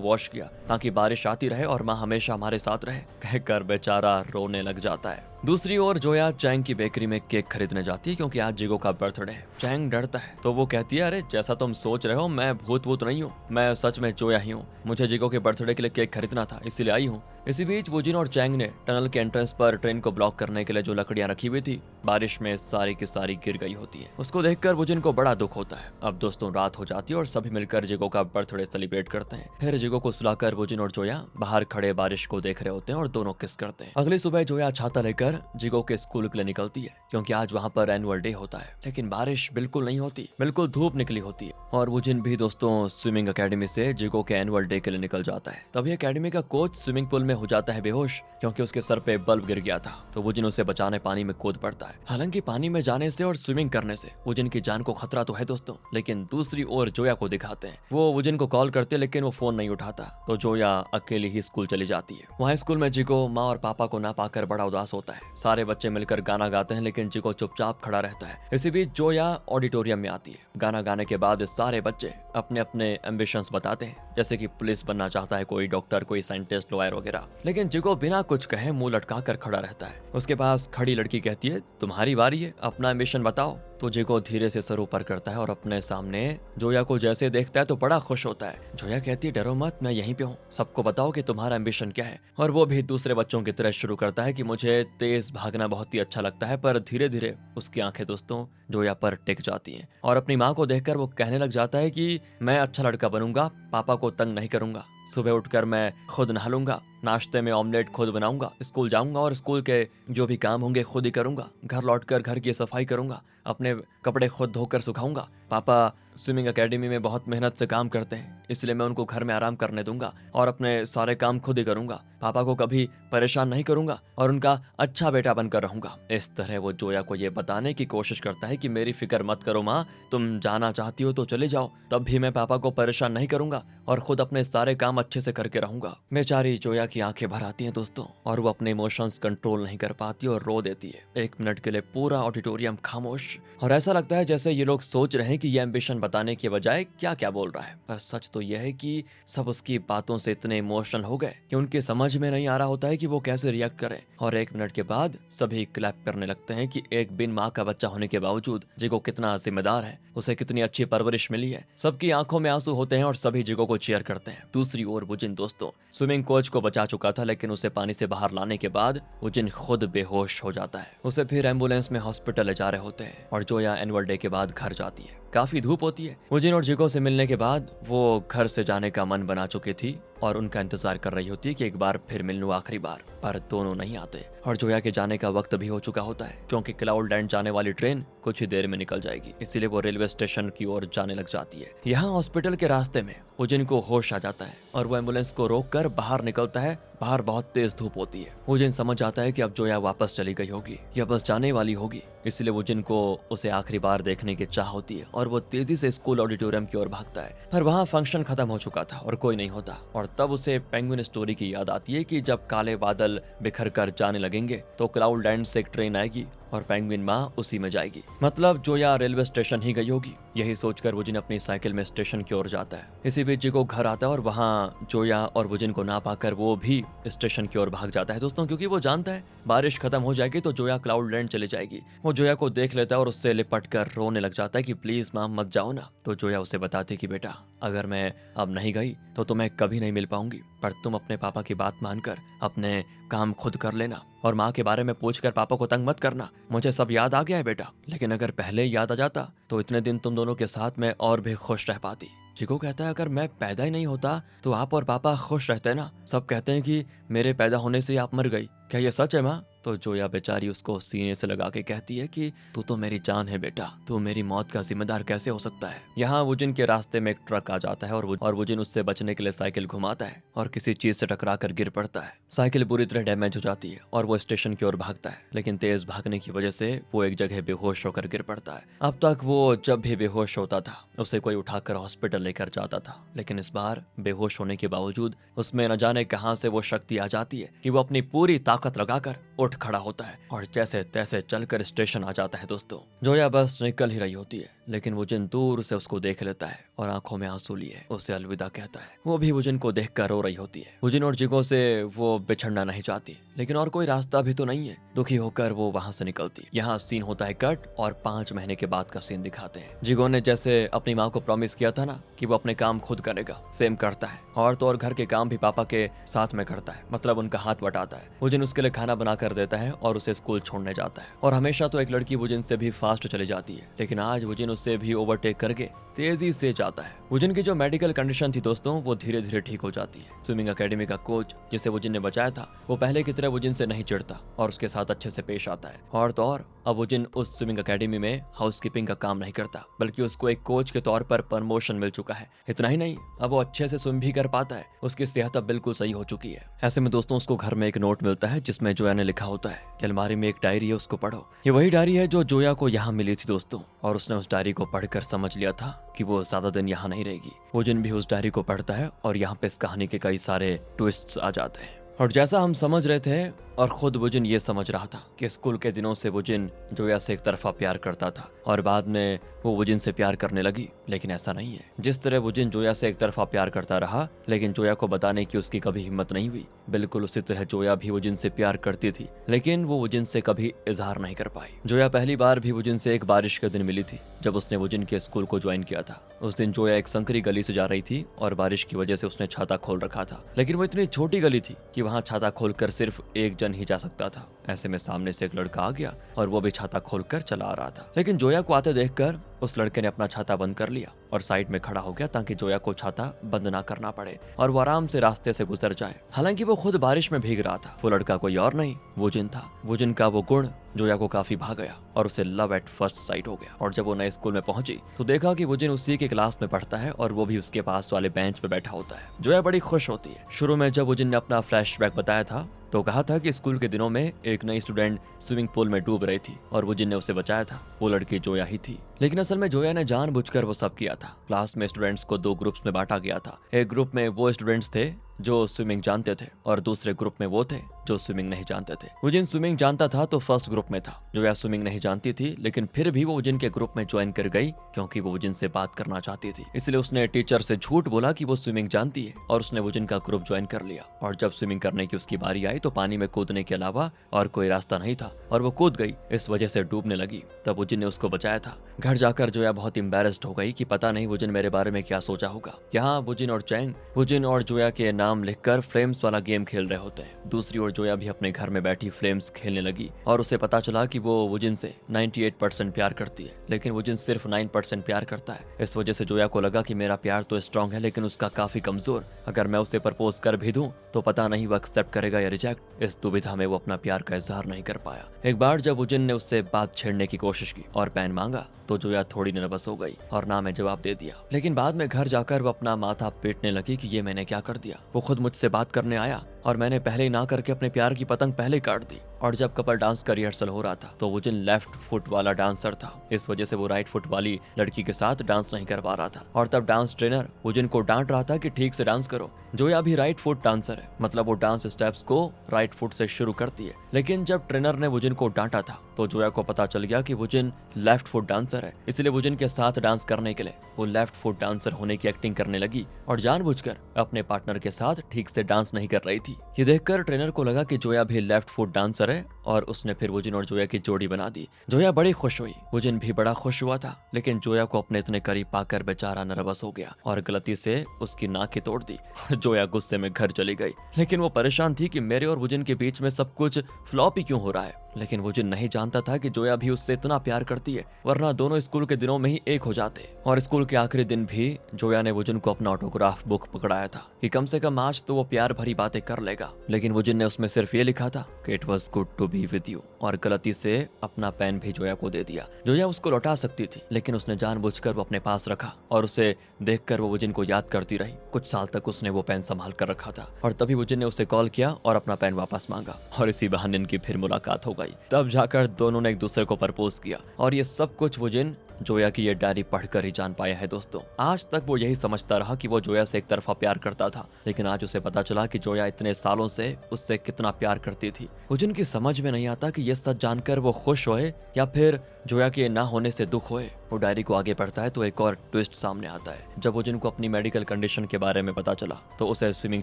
वॉश किया ताकि बारिश आती रहे और माँ हमेशा हमारे साथ रहे। कहकर बेचारा रोने लग जाता है। दूसरी ओर जोया चैंग की बेकरी में केक खरीदने जाती है क्योंकि आज जिगो का बर्थडे है। चैंग डरता है तो वो कहती है, अरे जैसा तुम सोच रहे हो मैं भूत भूत नहीं हूँ, मैं सच में जोया ही हूँ। मुझे जिगो के बर्थडे के लिए केक खरीदना था इसीलिए आई हूँ। इसी बीच वुजिन और चैंग ने टनल के एंट्रेंस पर ट्रेन को ब्लॉक करने के लिए जो लकड़ियां रखी हुई थी बारिश में सारी की सारी गिर गई होती है। उसको देखकर वुजिन को बड़ा दुख होता है। अब दोस्तों रात हो जाती है और सभी मिलकर जिगो का बर्थडे सेलिब्रेट करते हैं। फिर जिगो को सुलाकर वुजिन और जोया बाहर खड़े बारिश को देख रहे होते हैं और दोनों किस करते हैं। अगली सुबह जोया छाता लेकर जिगो के स्कूल के लिए निकलती है क्योंकि आज वहाँ पर एनुअल डे होता है, लेकिन बारिश बिल्कुल नहीं होती, बिल्कुल धूप निकली होती है। और वुजिन भी दोस्तों स्विमिंग अकेडमी से जिगो के एनुअल डे के लिए निकल जाता है। तभी अकेडमी का कोच स्विमिंग पूल में हो जाता है बेहोश क्योंकि उसके सर पे बल्ब गिर गया था। तो वुजिन उसे बचाने पानी में कूद पड़ता है। हालांकि पानी में जाने से और स्विमिंग करने से वुजिन की जान को खतरा तो है दोस्तों, लेकिन दूसरी ओर जोया को दिखाते हैं। वो वुजिन को कॉल करते लेकिन वो फोन नहीं उठाता, तो जोया अकेली ही स्कूल चली जाती है। वहाँ स्कूल में जिगो माँ और पापा को ना पाकर बड़ा उदास होता है। सारे बच्चे मिलकर गाना गाते हैं लेकिन जिगो चुपचाप खड़ा रहता है। इसी बीच जोया ऑडिटोरियम में आती है। गाना गाने के बाद सारे बच्चे अपने अपने एम्बिशंस बताते हैं, जैसे कि पुलिस बनना चाहता है कोई, डॉक्टर, कोई साइंटिस्ट, लॉयर वगैरह। लेकिन जिगो बिना कुछ कहे मुंह लटका कर खड़ा रहता है। उसके पास खड़ी लड़की कहती है, तुम्हारी बारी है, अपना एम्बिशन बताओ। तो जिगो धीरे से सर ऊपर करता है और अपने सामने जोया को जैसे देखता है तो बड़ा खुश होता है। जोया कहती है, डरो मत, मैं यहीं पे हूँ, सबको बताओ कि तुम्हारा एम्बिशन क्या है। और वो भी दूसरे बच्चों की तरह शुरू करता है कि मुझे तेज भागना बहुत ही अच्छा लगता है। पर धीरे धीरे उसकी आंखें दोस्तों जोया पर टिक जाती हैं और अपनी माँ को देखकर वो कहने लग जाता है कि मैं अच्छा लड़का बनूंगा, पापा को तंग नहीं करूंगा, सुबह उठकर मैं खुद नहा लूंगा, नाश्ते में ऑमलेट खुद बनाऊंगा, स्कूल जाऊंगा और स्कूल के जो भी काम होंगे खुद ही करूंगा, घर लौटकर घर की सफाई करूंगा, अपने कपड़े खुद धोकर सुखाऊंगा। पापा स्विमिंग एकेडमी में बहुत मेहनत से काम करते हैं, इसलिए मैं उनको घर में आराम करने दूंगा और अपने सारे काम खुद ही करूंगा। पापा को कभी परेशान नहीं करूंगा और उनका अच्छा बेटा बनकर रहूंगा। इस तरह वो जोया को ये बताने की कोशिश करता है कि मेरी फिक्र मत करो माँ, तुम जाना चाहती हो तो चले जाओ, तब भी मैं पापा को परेशान नहीं करूंगा और खुद अपने सारे काम अच्छे से करके रहूंगा। बेचारी जोया की आंखें भर आती हैं दोस्तों और वो अपने इमोशंस कंट्रोल नहीं कर पाती और रो देती है। 1 मिनट के लिए पूरा ऑडिटोरियम खामोश और ऐसा लगता है जैसे ये लोग सोच रहे हैं कि ये एम्बिशन बताने के बजाय क्या क्या बोल रहा है। पर सच तो यह है कि सब उसकी बातों से इतने इमोशनल हो गए कि उनके समझ में नहीं आ रहा होता है कि वो कैसे रिएक्ट करें। और 1 मिनट के बाद सभी क्लैप करने लगते हैं कि एक बिन माँ का बच्चा होने के बावजूद जिगो कितना जिम्मेदार है, उसे कितनी अच्छी परवरिश मिली है। सबकी आंखों में आंसू होते हैं और सभी जिगो को चीयर करते हैं। दूसरी ओर वुजिन दोस्तों स्विमिंग कोच को बचा चुका था, लेकिन उसे पानी से बाहर लाने के बाद वुजिन खुद बेहोश हो जाता है। उसे फिर एम्बुलेंस में हॉस्पिटल ले जा रहे होते हैं और जोया एनुअल डे के बाद घर जाती है। काफी धूप होती है। वुजिन और जिगो से मिलने के बाद वो घर से जाने का मन बना चुकी थी और उनका इंतजार कर रही होती है कि एक बार फिर मिल लूं आखिरी बार, पर दोनों नहीं आते और जोया के जाने का वक्त भी हो चुका होता है क्योंकि क्लाउड लैंड जाने वाली ट्रेन कुछ ही देर में निकल जाएगी, इसीलिए वो रेलवे स्टेशन की ओर जाने लग जाती है। यहाँ हॉस्पिटल के रास्ते में वुजिन को होश आ जाता है और वो एम्बुलेंस को रोककर बाहर निकलता है। बाहर बहुत तेज धूप होती है। वुजिन समझ जाता है कि अब जोया वापस चली गई होगी या बस जाने वाली होगी, इसलिए वुजिन को उसे आखिरी बार देखने की चाह होती है और वो तेजी से स्कूल ऑडिटोरियम की ओर भागता है। पर वहाँ फंक्शन खत्म हो चुका था और कोई नहीं होता और तब उसे पेंगुइन स्टोरी की याद आती है कि जब काले बादल बिखर कर जाने लगेंगे तो क्लाउड लैंड से एक ट्रेन आएगी और पेंगुइन माँ उसी में जाएगी, मतलब जोया रेलवे स्टेशन ही गई होगी। यही सोचकर वुजिन अपनी साइकिल में स्टेशन की ओर जाता है। इसी बीच जिगो घर आता है और वहाँ जोया और वुजिन को ना पाकर वो भी स्टेशन की ओर भाग जाता है दोस्तों, क्योंकि वो जानता है बारिश खत्म हो जाएगी तो जोया क्लाउड लैंड चली जाएगी। वो जोया को देख लेता है और उससे लिपट कर रोने लग जाता है कि प्लीज माँ मत जाओ ना। तो जोया उसे बताती कि बेटा अगर मैं अब नहीं गई तो तुम्हें कभी नहीं मिल पाऊंगी, पर तुम अपने पापा की बात मानकर अपने काम खुद कर लेना और माँ के बारे में पूछकर पापा को तंग मत करना। मुझे सब याद आ गया है बेटा, लेकिन अगर पहले याद आ जाता तो इतने दिन तुम दोनों के साथ मैं और भी खुश रह पाती। जिगो कहता है अगर मैं पैदा ही नहीं होता तो आप और पापा खुश रहते ना। सब कहते हैं कि मेरे पैदा होने से आप मर गई, क्या ये सच है माँ? तो जोया बेचारी उसको सीने से लगा के कहती है कि तू तो मेरी जान है बेटा, तू मेरी मौत का जिम्मेदार कैसे हो सकता है। यहाँ वुजिन के रास्ते में एक ट्रक आ जाता है और वुजिन उससे बचने के लिए साइकिल घुमाता है और किसी चीज से टकरा कर गिर पड़ता है। साइकिल बुरी तरह डैमेज हो जाती है और वो स्टेशन की ओर भागता है, लेकिन तेज भागने की वजह से वो एक जगह बेहोश होकर गिर पड़ता है। अब तक वो जब भी बेहोश होता था उसे कोई उठाकर हॉस्पिटल लेकर जाता था, लेकिन इस बार बेहोश होने के बावजूद उसमें न जाने कहां से वो शक्ति आ जाती है कि वो अपनी पूरी ताकत लगाकर उठ खड़ा होता है और जैसे तैसे चलकर स्टेशन आ जाता है। दोस्तों, जोया बस निकल ही रही होती है, लेकिन वुजिन दूर से उसको देख लेता है और आंखों में आंसू लिए उसे अलविदा कहता है। वो भी वुजिन को देखकर रो रही होती है। वुजिन और जिगो से वो बिछड़ना नहीं चाहती, लेकिन और कोई रास्ता भी तो नहीं है। दुखी होकर वो वहां से निकलती। यहाँ सीन होता है कट और 5 महीने के बाद का सीन दिखाते हैं। जिगो ने जैसे अपनी माँ को प्रॉमिस किया था ना कि वो अपने काम खुद करेगा, सेम करता है और तो और घर के काम भी पापा के साथ में करता है, मतलब उनका हाथ बटाता है। वुजिन उसके लिए खाना बना कर देता है और उसे स्कूल छोड़ने जाता है। और हमेशा तो एक लड़की वुजिन से भी फास्ट चली जाती है, लेकिन आज वुजिन उससे भी ओवरटेक करके तेजी से जाता है। वुजिन की जो मेडिकल कंडीशन थी दोस्तों, वो धीरे धीरे ठीक हो जाती है। स्विमिंग एकेडमी का कोच जिसे वुजिन ने बचाया था, वो पहले की तरह वुजिन से नहीं चिढ़ता और उसके साथ अच्छे से पेश आता है। और तो और अब वुजिन उस स्विमिंग एकेडमी में हाउसकीपिंग का काम नहीं करता, बल्कि उसको एक कोच के तौर पर प्रमोशन मिल चुका है। इतना ही नहीं, अब वो अच्छे से स्विम भी कर पाता है। उसकी सेहत अब बिल्कुल सही हो चुकी है। ऐसे में दोस्तों उसको घर में एक नोट मिलता है जिसमें जोया ने लिखा होता है कि अलमारी में एक डायरी है, उसको पढ़ो। ये वही डायरी है जो जोया को यहाँ मिली थी दोस्तों, और उसने उस डायरी को पढ़कर समझ लिया था कि वो ज्यादा दिन यहाँ नहीं रहेगी। वुजिन भी उस डायरी को पढ़ता है और यहाँ पे इस कहानी के कई सारे ट्विस्ट्स आ जाते हैं। और जैसा हम समझ रहे थे और खुद वुजिन ये समझ रहा था कि स्कूल के दिनों से वुजिन जोया से एक तरफा प्यार करता था और बाद में वो वुजिन से प्यार करने लगी, लेकिन ऐसा नहीं है। जिस तरह वुजिन जोया से एक तरफा प्यार करता रहा, लेकिन जोया को बताने की उसकी कभी हिम्मत नहीं हुई, बिल्कुल उसी तरह जोया भी वुजिन से प्यार करती थी, लेकिन वो वुजिन से कभी इजहार नहीं कर पाई। जोया पहली बार भी वुजिन से एक बारिश के दिन मिली थी, जब उसने वुजिन के स्कूल को ज्वाइन किया था। उस दिन जोया एक संकरी गली से जा रही थी और बारिश की वजह से उसने छाता खोल रखा था, लेकिन वो इतनी छोटी गली थी कि वहाँ छाता खोलकर सिर्फ एक जन ही जा सकता था। ऐसे में सामने से एक लड़का आ गया और वो भी छाता खोलकर चला आ रहा था, लेकिन जोया को आते देखकर उस लड़के ने अपना छाता बंद कर लिया और साइड में खड़ा हो गया ताकि जोया को छाता बंद ना करना पड़े और वो आराम से रास्ते से गुजर जाए। हालांकि वो खुद बारिश में भीग रहा था। वो लड़का कोई और नहीं, वुजिन था। वुजिन का वो गुण जोया को काफी भा गया और उसे लव एट फर्स्ट साइट हो गया। और जब वो नए स्कूल में पहुंची तो देखा कि वुजिन उसी के क्लास में पढ़ता है और वो भी उसके पास वाले बेंच पे बैठा होता है। जोया बड़ी खुश होती है। शुरू में जब वुजिन ने अपना फ्लैशबैक बताया था तो कहा था कि स्कूल के दिनों में एक नई स्टूडेंट स्विमिंग पूल में डूब रही थी और वुजिन ने उसे बचाया था। वो लड़की जोया ही थी, लेकिन असल में जोया ने जानबूझकर वो सब किया था। क्लास में स्टूडेंट्स को 2 ग्रुप्स में बांटा गया था। एक ग्रुप में वो स्टूडेंट्स थे जो स्विमिंग जानते थे और दूसरे ग्रुप में वो थे जो स्विमिंग नहीं जानते थे। वुजिन स्विमिंग जानता था तो फर्स्ट ग्रुप में था। जोया स्विमिंग नहीं जानती थी, लेकिन फिर भी वो वुजिन के ग्रुप में ज्वाइन कर गई क्योंकि वो वुजिन से बात करना चाहती थी। इसलिए उसने टीचर से झूठ बोला कि वो स्विमिंग जानती है और उसने वुजिन का ग्रुप ज्वाइन कर लिया। और जब स्विमिंग करने की उसकी बारी आई तो पानी में कूदने के अलावा और कोई रास्ता नहीं था और वो कूद गई, इस वजह से डूबने लगी। तब वुजिन ने उसको बचाया था। घर जाकर जोया बहुत एम्बैरेस्ड हो गई कि पता नहीं वुजिन मेरे बारे में क्या सोचा होगा। यहाँ वुजिन और जोया के नाम लिखकर फ्लेम्स वाला गेम खेल रहे होते हैं। दूसरी ओर जोया भी अपने घर में बैठी फ्लेम्स खेलने लगी और उसे पता चला कि वो वुजिन से 98% प्यार करती है, लेकिन वुजिन सिर्फ 9% प्यार करता है। इस वजह से जोया को लगा कि मेरा प्यार तो स्ट्रांग है लेकिन उसका काफी कमजोर। अगर मैं उसे प्रपोज कर भी दूं तो पता नहीं वो एक्सेप्ट करेगा या रिजेक्ट। इस दुविधा में वो अपना प्यार का इजहार नहीं कर पाया। एक बार जब वुजिन ने उससे बात छेड़ने की कोशिश की और पेन मांगा तो जोया थोड़ी नर्वस हो गई और ना में जवाब दे दिया। लेकिन बाद में घर जाकर वो अपना माथा पीटने लगी कि ये मैंने क्या कर दिया। वो खुद मुझसे बात करने आया और मैंने पहले ही ना करके अपने प्यार की पतंग पहले ही काट दी। और जब कपल डांस का रिहर्सल हो रहा था तो वुजिन लेफ्ट फुट वाला डांसर था, इस वजह से वो राइट फुट वाली लड़की के साथ डांस नहीं कर पा रहा था। और तब डांस ट्रेनर वुजिन को डांट रहा था कि ठीक से डांस करो। जोया भी राइट फुट डांसर है, मतलब वो डांस स्टेप्स को राइट फुट से शुरू करती है। लेकिन जब ट्रेनर ने वुजिन को डांटा था तो जोया को पता चल गया कि वुजिन लेफ्ट फुट डांसर है, इसलिए वुजिन के साथ डांस करने के लिए वो लेफ्ट फुट डांसर होने की एक्टिंग करने लगी और जानबूझकर अपने पार्टनर के साथ ठीक से डांस नहीं कर रही थी। ये देखकर ट्रेनर को लगा कि जोया भी लेफ्ट फुट डांसर है और उसने फिर वुजिन और जोया की जोड़ी बना दी। जोया बड़ी खुश हुई, वुजिन भी बड़ा खुश हुआ था, लेकिन जोया को अपने इतने करीब पाकर बेचारा नर्वस हो गया और गलती से उसकी नाक ही तोड़ दी। जोया गुस्से में घर चली गई, लेकिन वो परेशान थी कि मेरे और वुजिन के बीच में सब कुछ फ्लॉप ही क्यों हो रहा है। लेकिन वुजिन नहीं जानता था कि जोया भी उससे इतना प्यार करती है, वरना दोनों स्कूल के दिनों में ही एक हो जाते। और स्कूल के आखिरी दिन भी जोया ने वुजिन को अपना ऑटोग्राफ बुक पकड़ाया था कि कम से कम आज तो वो प्यार भरी बातें कर लेगा। लेकिन वुजिन ने उसमें सिर्फ ये लिखा था कि it was good to be be with you और गलती से अपना पेन भी जोया को दे दिया। जोया उसको लौटा सकती थी, लेकिन उसने जानबूझकर वो अपने पास रखा और उसे देखकर वो वुजिन को याद करती रही। कुछ साल तक उसने वो पेन संभाल कर रखा था और तभी वुजिन ने उसे कॉल किया और अपना पेन वापस मांगा और इसी बहाने इनकी फिर मुलाकात हो गई। तब जाकर दोनों ने एक दूसरे को प्रपोज किया और ये सब कुछ वुजिन जोया की ये डायरी पढ़कर ही जान पाया है। दोस्तों, आज तक वो यही समझता रहा कि वो जोया से एक तरफा प्यार करता था, लेकिन आज उसे पता चला कि जोया इतने सालों से उससे कितना प्यार करती थी। वुजिन की समझ में नहीं आता कि ये सच जानकर वो खुश होए या फिर जोया के ना होने से दुख होए। वो डायरी को आगे पढ़ता है तो एक और ट्विस्ट सामने आता है। जब वुजिन को अपनी मेडिकल कंडीशन के बारे में पता चला तो उसे स्विमिंग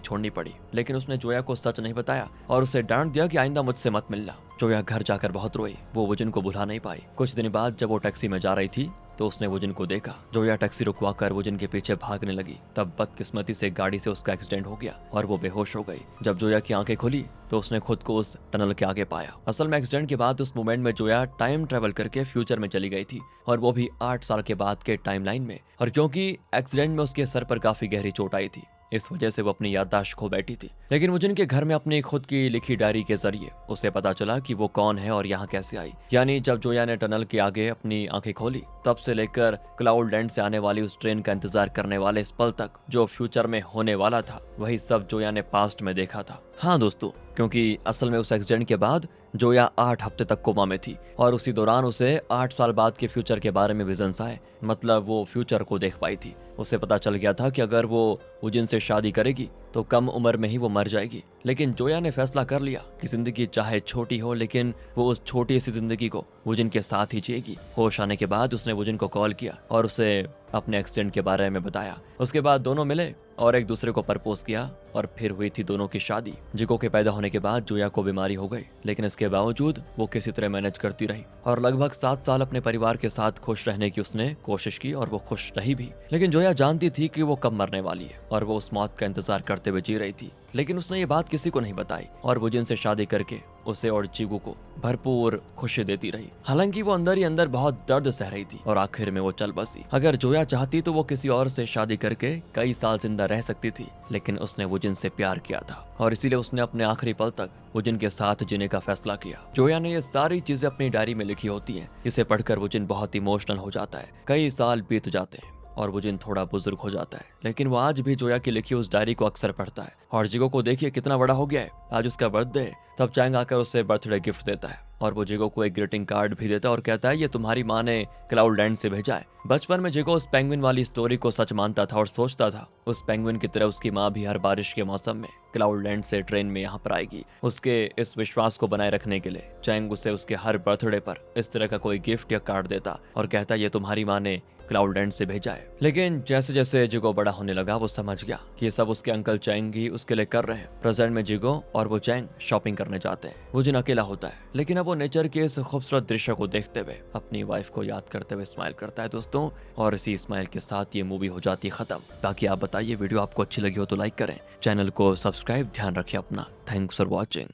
छोड़नी पड़ी, लेकिन उसने जोया को सच नहीं बताया और उसे डांट दिया कि आइंदा मुझसे मत मिलना। जोया घर जाकर बहुत रोई, वो वुजिन को भुला नहीं पाई। कुछ दिन बाद जब वो टैक्सी में जा रही थी तो उसने वुजिन को देखा। जोया टैक्सी रुकवाकर वुजिन के पीछे भागने लगी। तब बदकिस्मती से गाड़ी से उसका एक्सीडेंट हो गया और वो बेहोश हो गई। जब जोया की आंखें खुली तो उसने खुद को उस टनल के आगे पाया। असल में एक्सीडेंट के बाद उस मोमेंट में जोया टाइम ट्रेवल करके फ्यूचर में चली गई थी और वो भी 8 साल के बाद के टाइमलाइन में। और क्योंकि एक्सीडेंट में उसके सर पर काफी गहरी चोट आई थी, इस वजह से वो अपनी याददाश्त खो बैठी थी। लेकिन वुजिन के घर में अपनी खुद की लिखी डायरी के जरिए उसे पता चला कि वो कौन है और यहाँ कैसे आई। यानी जब जोया ने टनल के आगे अपनी आंखें खोली, तब से लेकर क्लाउड लैंड से आने वाली उस ट्रेन का इंतजार करने वाले इस पल तक जो फ्यूचर में होने वाला था, वही सब जोया ने पास्ट में देखा था। हाँ दोस्तों, क्योंकि असल में उस एक्सीडेंट के बाद जोया 8 हफ्ते तक कोमा में थी और उसी दौरान उसे 8 साल बाद के फ्यूचर के बारे में विजन्स आए। मतलब वो फ्यूचर को देख पाई थी। उसे पता चल गया था कि अगर वो वुजिन से शादी करेगी तो कम उम्र में ही वो मर जाएगी। लेकिन जोया ने फैसला कर लिया कि जिंदगी चाहे छोटी हो, लेकिन वो उस छोटी सी जिंदगी को वुजिन के साथ ही जिएगी। होश आने के बाद उसने वुजिन को कॉल किया और उसे अपने एक्सीडेंट के बारे में बताया। उसके बाद दोनों मिले और एक दूसरे को प्रपोज किया और फिर हुई थी दोनों की शादी। जिको के पैदा होने के बाद जोया को बीमारी हो गई, लेकिन इसके बावजूद वो किसी तरह मैनेज करती रही और लगभग 7 साल अपने परिवार के साथ खुश रहने की उसने कोशिश की और वो खुश रही भी। लेकिन जोया जानती थी कि वो कब मरने वाली है और वो उस मौत का इंतजार करते हुए जी रही थी। लेकिन उसने ये बात किसी को नहीं बताई और वुजिन से शादी करके उसे और जीगू को भरपूर खुशी देती रही। हालांकि वो अंदर ही अंदर बहुत दर्द सह रही थी और आखिर में वो चल बसी। अगर जोया चाहती तो वो किसी और से शादी करके कई साल जिंदा रह सकती थी, लेकिन उसने वुजिन से प्यार किया था और इसीलिए उसने अपने आखिरी पल तक वुजिन के साथ जीने का फैसला किया। जोया ने ये सारी चीजें अपनी डायरी में लिखी होती हैं। इसे पढ़कर वुजिन बहुत इमोशनल हो जाता है। कई साल बीत जाते हैं और वुजिन थोड़ा बुजुर्ग हो जाता है, लेकिन वो आज भी जोया की लिखी उस डायरी को अक्सर पढ़ता है। और जिगो को देखिए कितना बड़ा हो गया है। आज उसका बर्थडे है। तब चैंग आकर उसे बर्थडे गिफ्ट देता है और वो जिगो को एक ग्रीटिंग कार्ड भी देता है और कहता है ये तुम्हारी माँ ने क्लाउड लैंड से भेजा है। बचपन में जिगो उस पेंगुइन वाली स्टोरी को सच मानता था और सोचता था उस पेंगुइन की तरह उसकी माँ भी हर बारिश के मौसम में क्लाउड लैंड से ट्रेन में यहाँ पर आएगी। उसके इस विश्वास को बनाए रखने के लिए चैंग उसे उसके हर बर्थडे पर इस तरह का कोई गिफ्ट या कार्ड देता और कहता ये तुम्हारी माँ ने क्लाउड लैंड से भेजा है। लेकिन जैसे जैसे जिगो बड़ा होने लगा वो समझ गया कि ये सब उसके अंकल चैंग ही उसके लिए कर रहे हैं। प्रेजेंट में जिगो और वो चैंग शॉपिंग करने जाते हैं। वुजिन अकेला होता है, लेकिन अब वो नेचर के इस खूबसूरत दृश्य को देखते हुए अपनी वाइफ को याद करते हुए स्माइल करता है दोस्तों। और इसी स्माइल के साथ ये मूवी हो जाती है खत्म। बाकी आप बताइए वीडियो आपको अच्छी लगी हो तो लाइक करें, चैनल को सब्सक्राइब, ध्यान रखिए अपना। Thanks for watching.